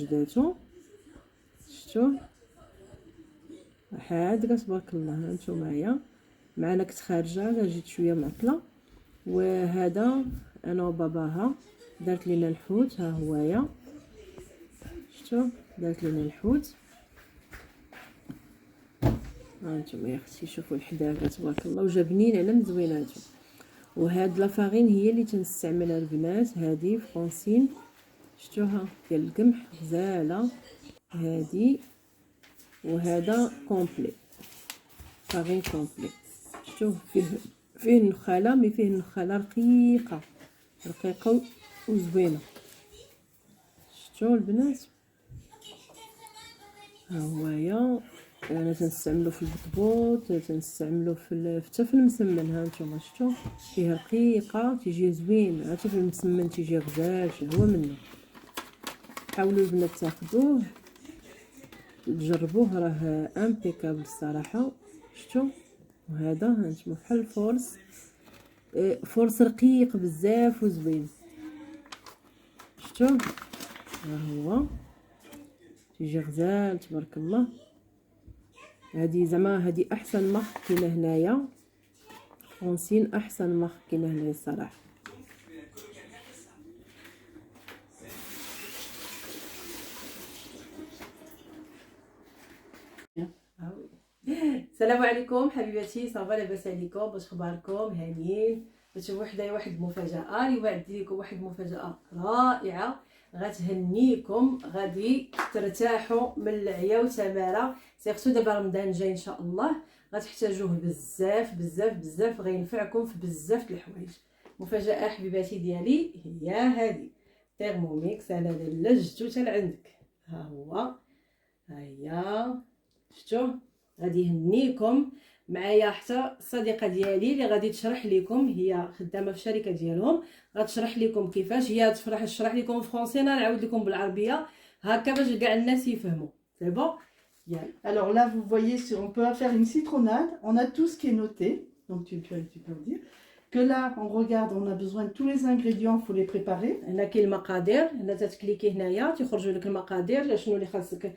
وجداتو. شفتوا حاد تبارك الله. هانتوما معنا كنت خارجه جيت شويه معطله، وهذا انا وباباها دارت لينا الحوت. ها هويا شفتوا دارت لينا الحوت. هانتوما يا اختي شوفوا الحداقه تبارك الله، وجابنين على مزويناتو. وهاد لافارين هي اللي تنستعملها البنات، هذه فرونسين شفتوها ديال القمح غزاله هذه. وهذا كومبلي فارين كومبلي. شفتوه فيه النخاله، مي فيه النخاله رقيقه وزوينه. شفتوا البنات ها هويا. انا تنستعملو في البطبوط، تنستعملو حتى في المسمن. ها نتوما شفتوا فيه رقيقه تيجي زوين، عرفتي في المسمن تيجي غزال هو منه. حاولوا البنات تاخذوه تجربوه، راه امبيكابل الصراحه. شفتوا وهذا هانتوما بحال الفورس، فورس رقيق بزاف وزوين. شفتوا ها هو تيجي غزال تبارك الله. هذه زعما هذه احسن مارك كاينه هنايا، فرونسين احسن مارك كاينه هنايا الصراحه. السلام عليكم حبيباتي، صافا لاباس عليكم؟ واش اخباركم؟ هانيين؟ تشوفوا حدايا واحد المفاجاه. اليوم عندي لكم واحد المفاجاه رائعه غتهنيكم، غادي ترتاحوا من العيا وتماره. سيرتو دابا رمضان جاي ان شاء الله، غتحتاجوه بزاف بزاف بزاف، غينفعكم في بزاف د الحوايج. المفاجاه حبيباتي ديالي هي هذه تيرموميكس. انا لجتو حتى لعندك، ها هو ها هي شفتوه. غادي يهنيكم معايا حتى الصديقه ديالي اللي غادي تشرح لكم، هي خدامه في الشركه ديالهم، غتشرح لكم كيفاش هي تشرح لكم فرونسي، انا نعاود لكم بالعربيه هكا باش كاع الناس يفهموا. سي بون. Alors là, vous voyez, on peut faire une citronnade. On a tout ce qui est noté. Donc tu peux me dire que là, on regarde, on a besoin de tous les ingrédients, il faut les préparer. هنا كاين المقادير، هنا تتكليكي هنايا تيخرجوا لك المقادير شنو اللي خاصك.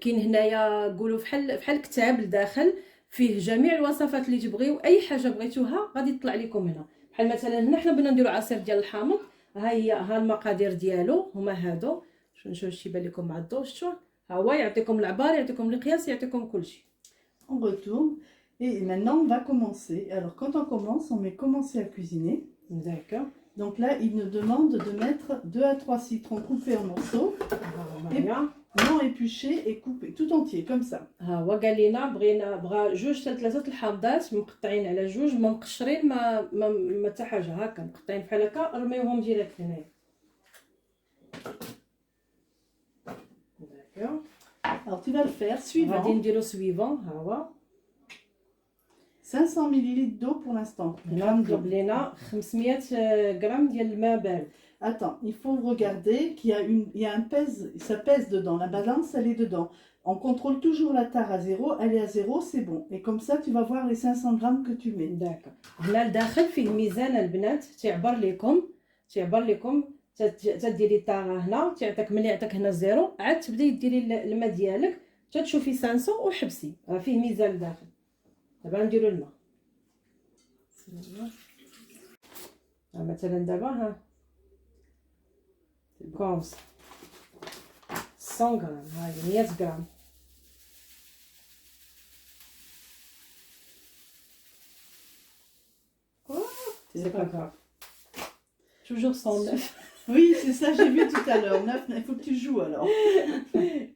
كاين هنايا قولوا بحال كتاب لداخل فيه جميع الوصفات اللي تبغيو، اي حاجه بغيتوها غادي تطلع لكم هنا. بحال مثلا هنا حنا بغينا نديرو عصير ديال الحامض، ها المقادير ديالو هما هادو. نشوف شي يبان لكم مع الضوء. شفتوا ها هو يعطيكم العبار، يعطيكم القياس، يعطيكم كلشي. On retourne et maintenant on va commencer. Alors quand on commence, on met commencer à cuisiner. D'accord. Donc là, il nous demande de mettre 2 à 3 citrons coupés en morceaux. Et non épluchés et coupés tout entier comme ça. ها هو قال لينا بغا 2 حتى 3 الحامضات مقطعين على 2، ما مقشرين ما حتى حاجه، هكا مقطعين بحال هكا، رميوهم ديريكت هنايا. D'accord. Alors tu vas le faire suivant. غادي نديرو suivant. ها هو 500 ml d'eau pour l'instant. نطلب لينا 500 غرام ديال الماء بارد. Attends, il faut regarder qu'il y a un pèse, ça pèse dedans, la balance elle est dedans. On contrôle toujours la tare à 0, elle est à 0, c'est bon. Et comme ça, tu vas voir les 500 grammes que tu mets. D'accord. هنا لداخل فيه ميزان البنات، تيعبر لكم تديري الطاره هنا، تعطيك ملي يعطيك هنا 0 عاد تبداي ديري الماء ديالك تشوفي 500 وحبسي. راه فيه ميزان لداخل. دابا نديرو الماء. مثلا دابا ها كونس 100 غرام، هاي 100 غرام. C'est pas grave. Toujours 109. Oui, c'est ça, j'ai vu tout à l'heure. 9, il faut que tu joues alors.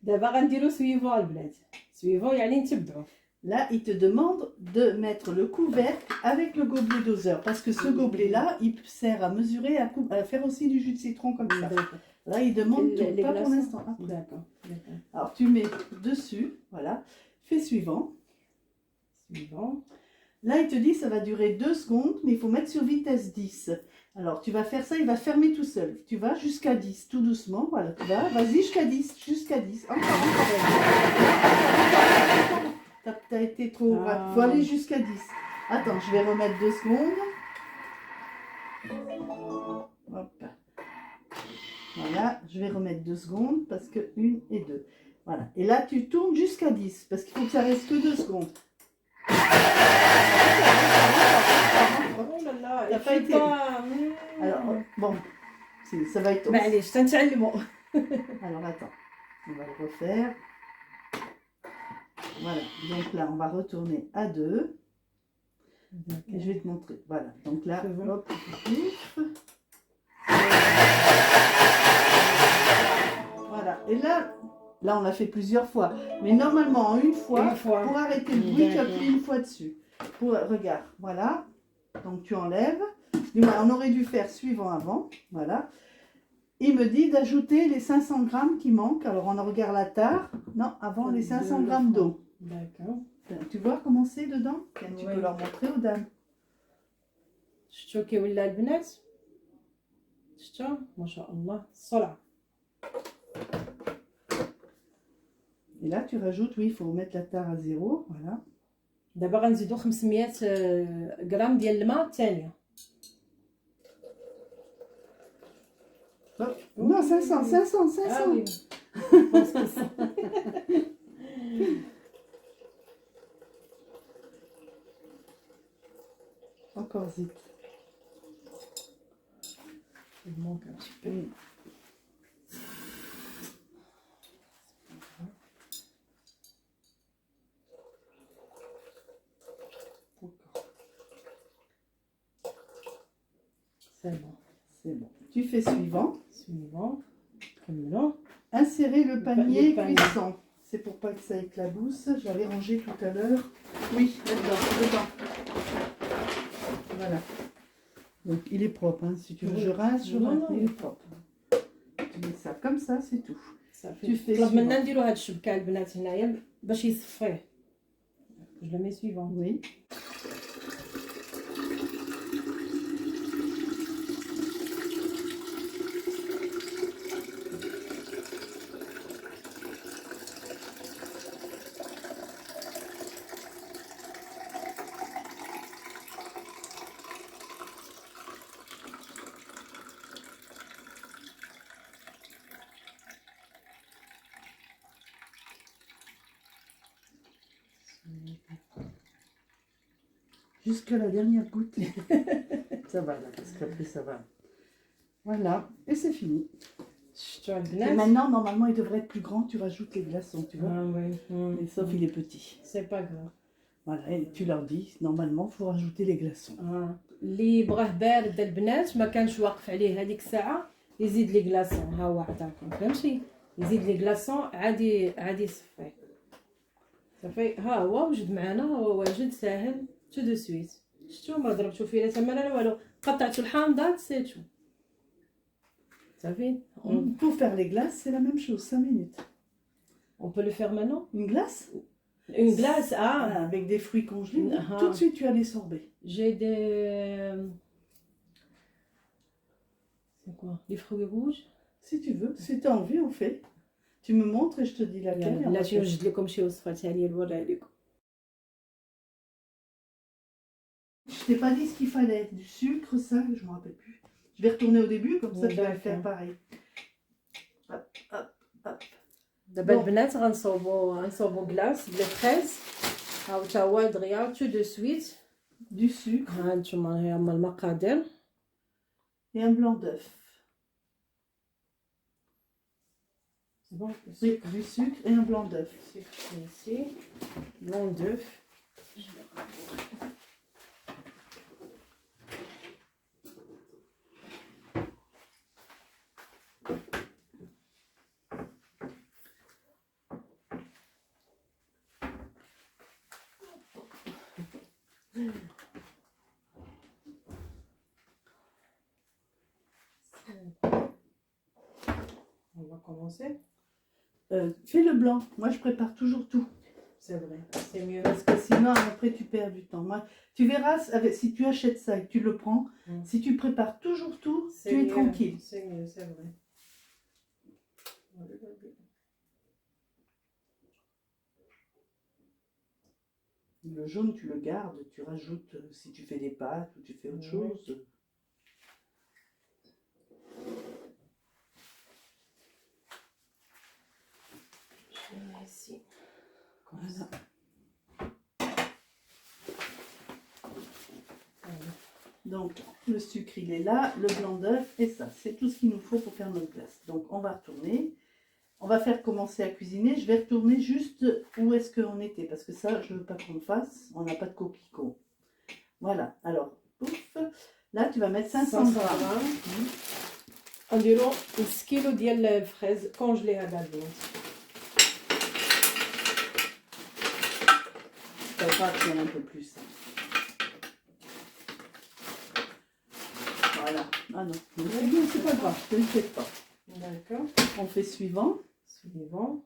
دابا غنديرو suivant البنات. suivant يعني نتبعو. Là, il te demande de mettre le couvercle avec le gobelet doseur. Parce que ce gobelet-là, il sert à mesurer, à faire aussi du jus de citron comme ça. Là, il demande tout, pas pour l'instant. D'accord. Alors, tu mets dessus, voilà. Fais suivant. Suivant. Là, il te dit ça va durer 2 secondes, mais il faut mettre sur vitesse 10. Alors, tu vas faire ça, il va fermer tout seul. Tu vas jusqu'à 10, tout doucement. Voilà, tu vas, vas-y jusqu'à 10, jusqu'à 10. Encore. T'as été trop... Il faut aller jusqu'à 10. Attends, je vais remettre 2 secondes. Hop. Voilà, je vais remettre 2 secondes parce que 1 et 2. Voilà. Et là, tu tournes jusqu'à 10 parce qu'il faut que ça reste que 2 secondes. Oh là là, T'as il pas fait été- pas. Alors, bon, ça va être... معليش تنتعلموا. Alors, attends, on va le refaire. Voilà, donc là, on va retourner à 2. Et je vais te montrer. Voilà, donc là, C'est bon. hop, pif. Voilà, et là, on l'a fait plusieurs fois. Mais normalement, en une fois, Une fois. pour arrêter le bruit, tu D'accord. appuies une fois dessus. Regarde, voilà. Donc tu enlèves. Dis-moi, on aurait dû faire suivant avant. Voilà. Il me dit d'ajouter les 500 grammes qui manquent. Alors on regarde la tare. Non, avant les 500 grammes d'eau. D'accord. Tu vois comment c'est dedans? Tiens, tu Oui. peux leur montrer aux dames. شفتوا كي ولا البنات شفتوا ما شاء الله السرعة. Et là, tu rajoutes, oui, il faut mettre la tare à 0. Voilà. دابا غنزيدو 500 غرام ديال الماء الثانية. Hop. Non, 500, 500, 500. Ah oui. Je pense que ça. Encore vite. Il manque un petit peu. C'est bon. C'est bon. Tu fais suivant. Suivant. كملوا. Insérer le panier le panier. cuisson. C'est pour pas que ça éclabousse. Je l'avais rangé tout à l'heure. Oui, là-dedans, dedans. Voilà. Donc il est propre. Hein. Si tu veux, je rince, je Non, rince. non. Il est propre. Tu mets ça comme ça, c'est tout. صافي. Tu fais طلب منا suivant. نديرو هاد الشبكة البنات هنايا باش يصفيه. جو لو مي سويفون. Oui. Jusque la dernière goutte. Ça va là, parce qu'après ça va. Voilà, et c'est fini. شفتوا Et البنات. maintenant, normalement, il devrait être plus grand. Tu rajoutes les glaçons, tu vois. Ah oui. Mais sauf il est petit. C'est pas grave. Voilà, et tu leur dis, normalement, il faut rajouter les glaçons. اللي بغاه بارد البنات ما كانش واقف عليه هذيك الساعه يزيد لي كلاصون. ها هو عطاكم فهمتي يزيد لي كلاصون عادي يصفيه صافي. ها هو وجد معنا هو واجد ساهل تو دو سويت. شفتوا ما ضربتو فيه لا تما لا والو قطعتو الحامضات سيتو صافي. Pour faire les glaces, c'est la même chose, 5 minutes. On peut le faire maintenant. Une glace Une glace. avec des fruits congelés. Ah. Tout de suite, tu as les sorbets. J'ai des c'est quoi les fruits rouges. Si tu veux, si tu as envie, on fait. Tu me montres et je te dis laquelle. et on لا va faire. نوجد لكم شي وصفه ثانيه نوريها لكم. Je t'ai pas dit ce qu'il fallait. Du sucre, ça, je me rappelle plus. Je vais retourner au début, comme ça, je vais D'accord. faire pareil. Hop, hop, hop. دابا Bon. البنات غنصوبو كلاص بلي فريز. ها تا هو دغيا تو دو سويت. Du sucre ها نتوما هما المقادير. et un blanc d'œuf. C'est bon. Oui, du sucre et un blanc d'œuf. Sucre ici. Blanc d'œuf. On va commencer. Fais le blanc. Moi, je prépare toujours tout. C'est vrai, c'est mieux. Parce que sinon, après, tu perds du temps. Moi, tu verras, si tu achètes ça et que tu le prends, si tu prépares toujours tout, C'est tu es mieux, tranquille. C'est mieux, c'est vrai. Le jaune, tu le gardes, tu rajoutes si tu fais des pâtes ou tu fais autre chose. Voilà. Donc, le sucre, il est là, le blanc d'œuf et ça. C'est tout ce qu'il nous faut pour faire notre glace. Donc, on va retourner. On va faire commencer à cuisiner. Je vais retourner juste où est-ce qu'on était. Parce que ça, je ne veux pas qu'on le fasse. On n'a pas de coquelicot. Voilà. Alors, pouf. Là, tu vas mettre 500 grammes. نديرو نص كيلو ديال الفريز كونجلي هذا البنات. Ça va faire un peu plus. Voilà. Ah non, c'est pas grave, je ne le fais pas. D'accord. On fait suivant. Suivant.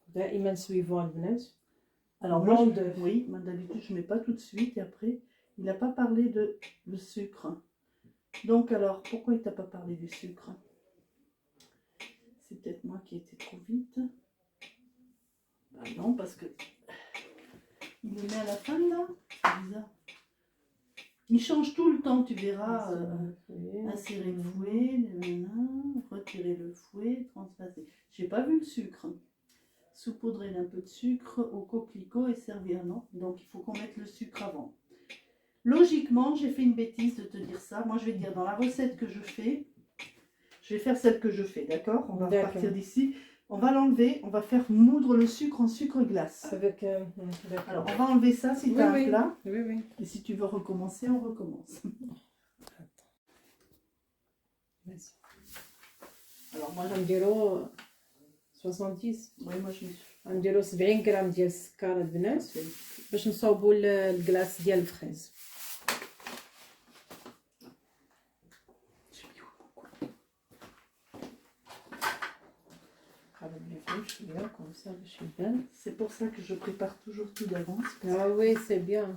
دائما suivant البنات. Alors Blanc moi, d'œuf. oui, moi d'habitude je mets pas tout de suite et après il n'a pas parlé de le sucre. Donc alors pourquoi il t'a pas parlé du sucre? C'est peut-être moi qui ai été trop vite. Bah non parce que il le met à la fin là, c'est bizarre. Il change tout le temps, tu verras. Insérer le fouet, retirer le fouet, transvaser. J'ai pas vu le sucre. Saupoudrer un peu de sucre au coquelicot et servir, non? Donc il faut qu'on mette le sucre avant. Logiquement, j'ai fait une bêtise de te dire ça. Moi, je vais te dire dans la recette que je fais, je vais faire celle que je fais, d'accord? On va repartir d'ici. On va l'enlever, on va faire moudre le sucre en sucre glace. Avec, Alors, on va enlever ça si tu as un plat. Oui, oui. Et si tu veux recommencer, on recommence. Vas-y. Alors, moi, نديرو 70. oui, moi, je me suis... نديرو 70 غرام ديال السكر البنات باش نصاوبوا الكلاص ديال الفريز. Comme ça, je suis bien. C'est pour ça que je prépare toujours tout d'avance. Ah oui, c'est bien.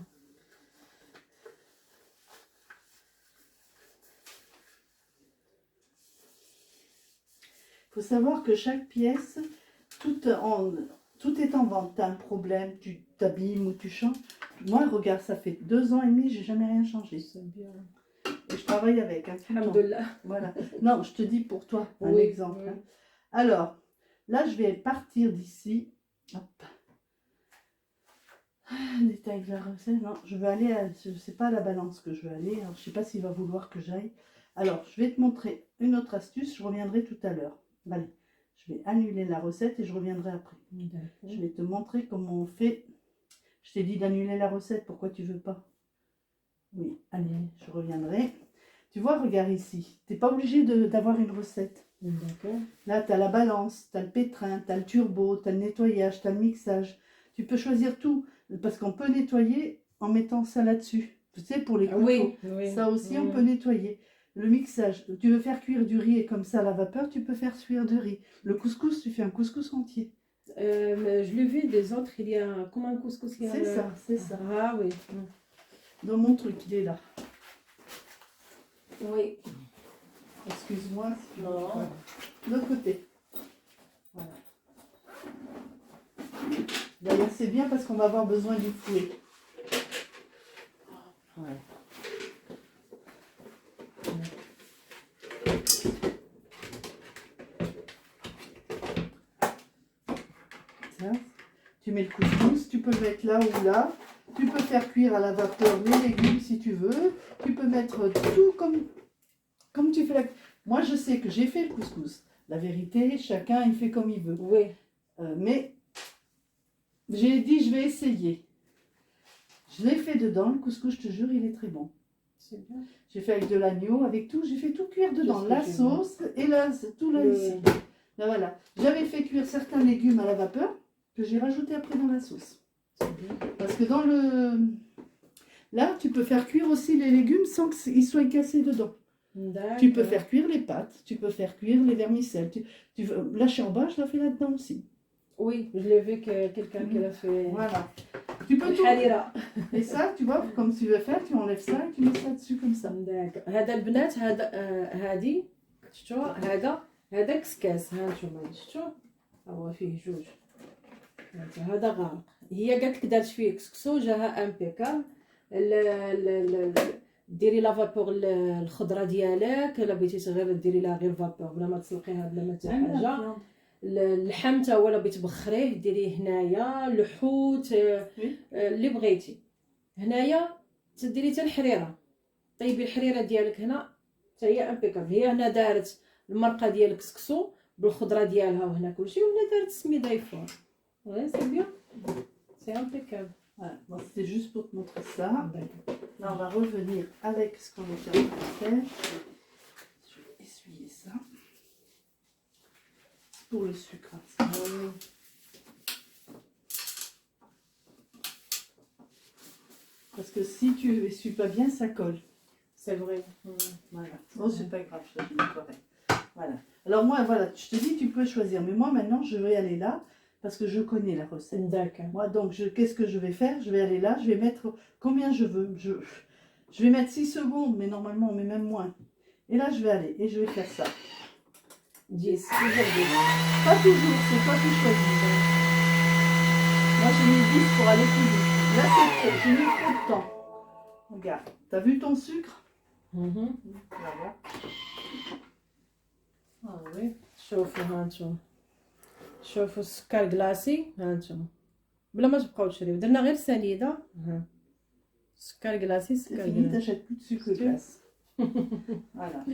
Il faut savoir que chaque pièce, tout est en vente. Tu as un problème, tu t'abîmes ou tu changes. Moi, regarde, ça fait 2 ans et demi, j'ai jamais rien changé. C'est bien. Et je travaille avec. Hein, tout le temps. Alhamdoulilah. Voilà. Non, je te dis pour toi, un Oui, exemple. oui. Hein. Alors, là, je vais partir d'ici. Hop. Détail de la recette. Non, je veux aller à... C'est pas à la balance que je veux aller. Alors, je sais pas s'il va vouloir que j'aille. Alors, je vais te montrer une autre astuce. Je reviendrai tout à l'heure. Allez, je vais annuler la recette et je reviendrai après. Je vais te montrer comment on fait. Je t'ai dit d'annuler la recette. Pourquoi tu veux pas? Oui, allez, je reviendrai. Tu vois, regarde ici. Tu n'es pas obligé d'avoir une recette. D'accord. Là, tu as la balance, tu as le pétrin, tu as le turbo, tu as le nettoyage, tu as le mixage. Tu peux choisir tout. Parce qu'on peut nettoyer en mettant ça là-dessus. Tu sais, pour les couteaux. Oui, oui. Ça aussi, on peut nettoyer. Le mixage. Tu veux faire cuire du riz et comme ça, à la vapeur, tu peux faire cuire du riz. Le couscous, tu fais un couscous entier. Je l'ai vu des autres, il y a comme un couscous. C'est ça, c'est ça. Ah oui. Dans mon truc, il est là. Oui. Excuse-moi. Si tu Non. veux. De l'autre côté. Voilà. D'ailleurs, c'est bien parce qu'on va avoir besoin du fouet. Voilà. Ça, tu mets le couscous, tu peux le mettre là ou là. Tu peux faire cuire à la vapeur les légumes si tu veux. Tu peux mettre tout comme tu fais la... Moi, je sais que j'ai fait le couscous. La vérité, chacun, il fait comme il veut. Oui. Mais j'ai dit, je vais essayer. Je l'ai fait dedans, le couscous, je te jure, il est très bon. C'est bien. J'ai fait avec de l'agneau, avec tout. J'ai fait tout cuire dedans. Qu'est-ce que La tu sauce et là, tout là ici. Là, voilà. J'avais fait cuire certains légumes à la vapeur que j'ai rajouté après dans la sauce. C'est bien. Parce que dans le... Là, tu peux faire cuire aussi les légumes sans qu'ils soient cassés dedans. D'accord. Tu peux faire cuire les pâtes, tu peux faire cuire les vermicelles. La chorba, je la fais là-dedans aussi. Oui, je l'ai vu que quelqu'un qui l'a fait. Voilà. Tu peux tout. الحريرة. Et ça, tu vois, comme tu veux faire, tu enlèves ça et tu mets ça dessus comme ça. داك هذا البنات هذا هادي شفتوا هذا كسكاس ها نتوما شفتوا هو فيه جوج هذا غارق هي قالت لك دارت فيه كسكسو جاها امبيكال ديري لا فابور الخضره ديالك الا بغيتي غير ديري لها غير فابور بلا ما تسلقيها بلا ما حتى حاجه اللحم تا هو الا بغيتي تبخريه ديريه هنايا، الحوت اللي بغيتي. هنايا تديري حتى الحريره، طيبي الحريره ديالك هنا حتى هي امبيكابل. هي هنا دارت المرقه ديال الكسكسو بالخضره ديالها وهنا كلشي، وهنا دارت سميده يفور. Ouais, c'est bien. C'est impeccable. Voilà. Bon, c'était juste pour te montrer ça. Là, on va revenir avec ce qu'on était en train de faire. Je vais essuyer ça. C'est pour le sucre. Hein. Parce que si tu essuies pas bien, ça colle. C'est vrai. Voilà. Bon, c'est pas grave, je te correct. Voilà. Alors moi, voilà, je te dis, tu peux choisir. Mais moi, maintenant, je vais aller là. Parce que je connais la recette. D'accord. Moi, donc, qu'est-ce que je vais faire? Je vais aller là, je vais mettre combien je veux. Je vais mettre 6 secondes, mais normalement, on met même moins. Et là, je vais aller et je vais faire ça. 10, toujours 10. Pas toujours, c'est toi qui choisis. Moi, j'ai mis 10 pour aller plus vite. Là, c'est trop, j'ai mis trop de temps. Regarde, t'as vu ton sucre? Tu vas voir. Ah oui. شوفوا هانتوما، شوفوا السكر كلاصي هانتوما بلا ما تبقاو تشريو، درنا غير سنيده. ها سكر كلاصي، C'est سكر fini, كلاصي. t'achètes plus de sucre glace. Voilà.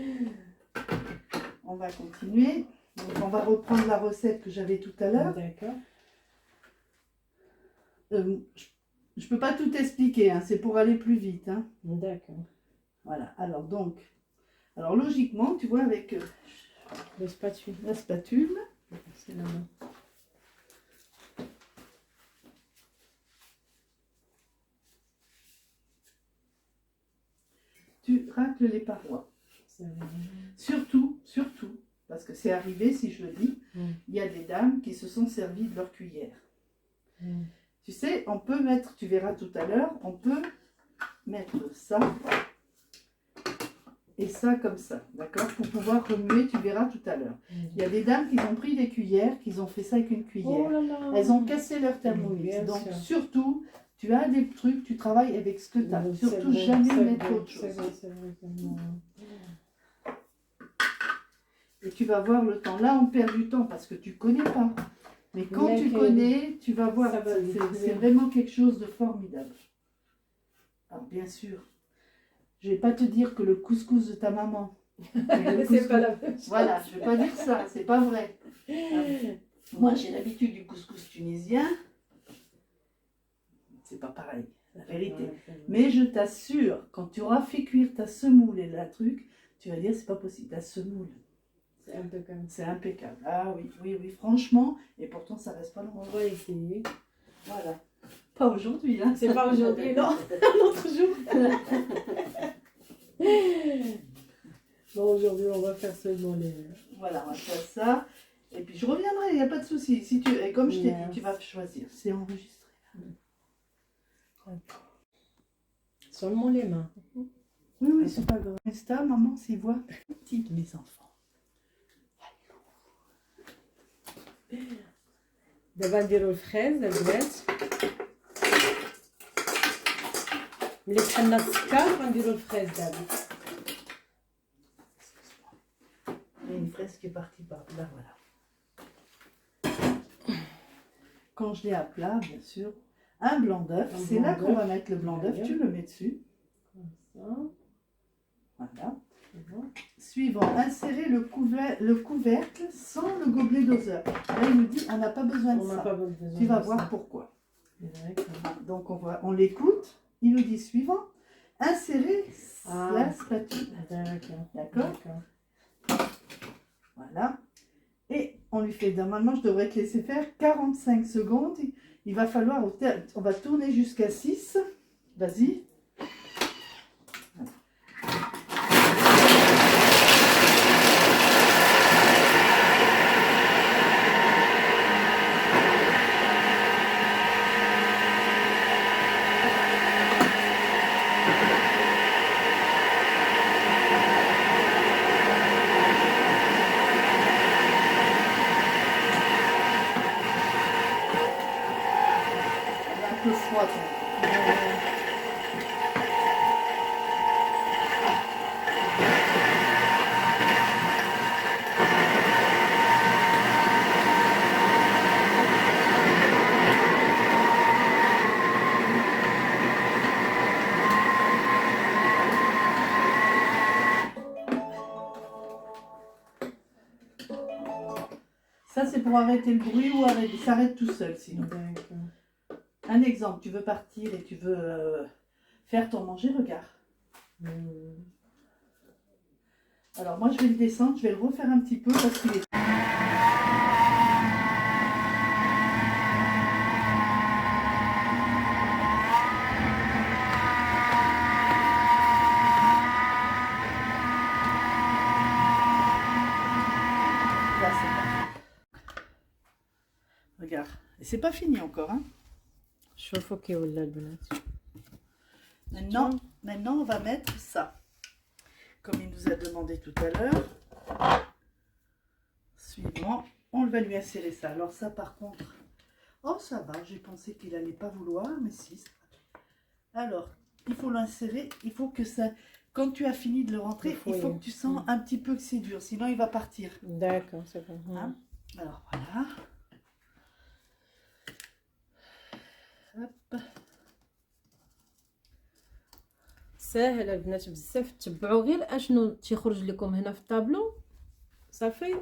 On va continuer. Donc, on va reprendre la recette que j'avais tout à l'heure. D'accord. Je peux pas tout expliquer, hein, c'est pour aller plus vite. Hein. D'accord. Voilà, alors donc, alors logiquement, tu vois, avec Le spatule. la spatule, C'est la main. tu racles les parois. Surtout, parce que c'est arrivé, si je le dis, il y a des dames qui se sont servies de leur cuillère. Tu sais, on peut mettre, tu verras tout à l'heure, on peut mettre ça et ça comme ça, d'accord? Pour pouvoir remuer, tu verras tout à l'heure. Il y a des dames qui ont pris des cuillères, qui ont fait ça avec une cuillère. Oh là là. Elles ont cassé leur thermomix. Bien Donc sûr. surtout, tu as des trucs, tu travailles avec ce que tu as. C'est Surtout vrai, jamais c'est mettre vrai, autre chose. C'est vrai, tellement. Et tu vas voir le temps. Là, on perd du temps parce que tu connais pas. Mais quand tu connais, tu vas voir. Ça va vite. C'est vraiment quelque chose de formidable. Alors bien sûr, je vais pas te dire que le couscous de ta maman. C'est pas la même chose. Voilà, je vais pas dire ça, c'est pas vrai. Moi, j'ai l'habitude du couscous tunisien. C'est pas pareil, la vérité. Ouais, c'est vrai. Mais je t'assure, quand tu auras fait cuire ta semoule et la truc, tu vas dire c'est pas possible, ta semoule. C'est impeccable. C'est impeccable. Ah oui, oui, oui, franchement. Et pourtant, ça reste pas On longtemps. va essayer. Voilà. Pas aujourd'hui, hein. C'est pas aujourd'hui, non. Un autre jour. Bon, aujourd'hui, on va faire seulement les... Voilà, on va faire ça. Et puis je reviendrai, il n'y a pas de souci. Si tu... Et comme je t'ai dit, Yes. tu vas choisir. C'est enregistré. Seulement les mains. Oui, oui, c'est pas grave. Insta, maman, s'il voit. Petite, mes enfants. دابا نديرو الفريز البنات. ملي طحنا السكر غنديرو الفريز دابا. Il y a une fraise qui est partie par là, voilà. Quand je l'ai à plat, bien sûr, un blanc d'œuf. Un C'est blanc là qu'on va d'œuf. mettre le blanc d'œuf. Très Tu bien. le mets dessus. Comme ça. Voilà. C'est bon. Suivant, insérer le couvercle sans le gobelet doseur. Là, il nous dit on n'a pas besoin de On n'a ça. pas besoin Tu vas de voir ça. pourquoi. D'accord. Donc on l'écoute. Il nous dit suivant, insérer Ah. la spatule. D'accord. D'accord. D'accord. Voilà. Et on lui fait, normalement je devrais te laisser faire 45 secondes. Il va falloir, on va tourner jusqu'à 6. Vas-y. Un peu froid. Ça, c'est pour arrêter le bruit ou arrêter. Il s'arrête tout seul sinon. D'accord. Un exemple, tu veux partir et tu veux faire ton manger, regarde. Alors moi, je vais le descendre, je vais le refaire un petit peu parce qu'il est... Là, c'est parti. Regarde. Et c'est pas fini encore, hein. شوفوا كي ولا البنات. Maintenant, on va mettre ça. Comme il nous a demandé tout à l'heure. Suivant, on va lui insérer ça. Alors ça, par contre... Oh, ça va, j'ai pensé qu'il allait pas vouloir, mais si. Alors, il faut l'insérer. Il faut que ça... Quand tu as fini de le rentrer, il faut que tu sens un petit peu que c'est dur. Sinon, il va partir. D'accord, c'est bon. Hein? Alors, voilà. Hop. ساهل البنات بزاف، تبعوا غير اشنو تيخرج لكم هنا في الطابلو صافي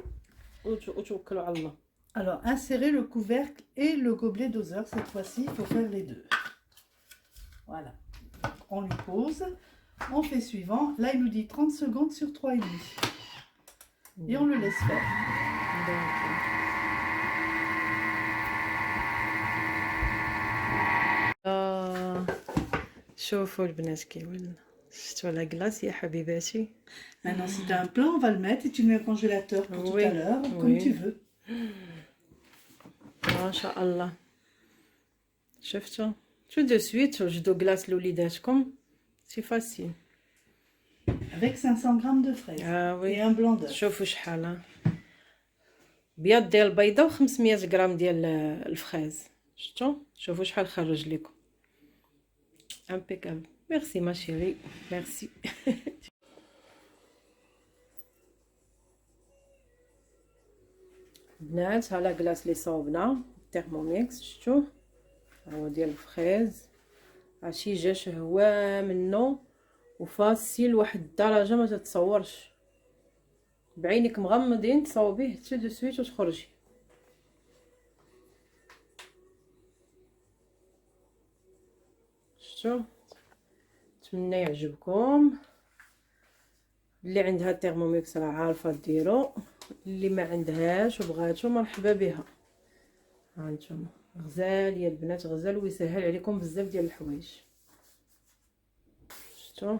وتوكلوا على الله. Alors, insérer le couvercle et le gobelet doseur. Cette fois-ci, il faut faire les deux. Voilà. On lui pose. On fait suivant. Là, il nous dit 30 secondes sur 3,5. Et on le laisse faire. شوفوا البنات كي ولنا، شفتوا لا كلاص يا حبيباتي. Maintenant, si tu as un plat, on va le mettre et tu le mets au congélateur pour tout à l'heure, comme tu veux. ما شاء الله. شفتوا tout de suite وجدوا كلاص لوليداتكم، سي فاسيل. Avec 500 grammes de fraises et un blanc d'œuf. شوفوا شحال بياض ديال البيضه و500 غرام ديال الفريز. شوفوا شحال خرج لكم. impeccable. Merci ma chérie, merci. بنات ها لا كلاص اللي صاوبنا تيرموميكس، شفتوا هو ديال الفريز، عرفتي جا شهوه منه وفاسيل واحد الدرجه ما تتصورش، بعينك مغمضين تصاوبيه حتى دو سويت وتخرجي. شفتوا، نتمنى يعجبكم. اللي عندها الترموميكس راه عارفه ديرو، اللي ما عندهاش وبغاتو مرحبا بها. ها انتم غزال يا البنات، غزال ويسهل عليكم بزاف ديال الحوايج. شفتوا.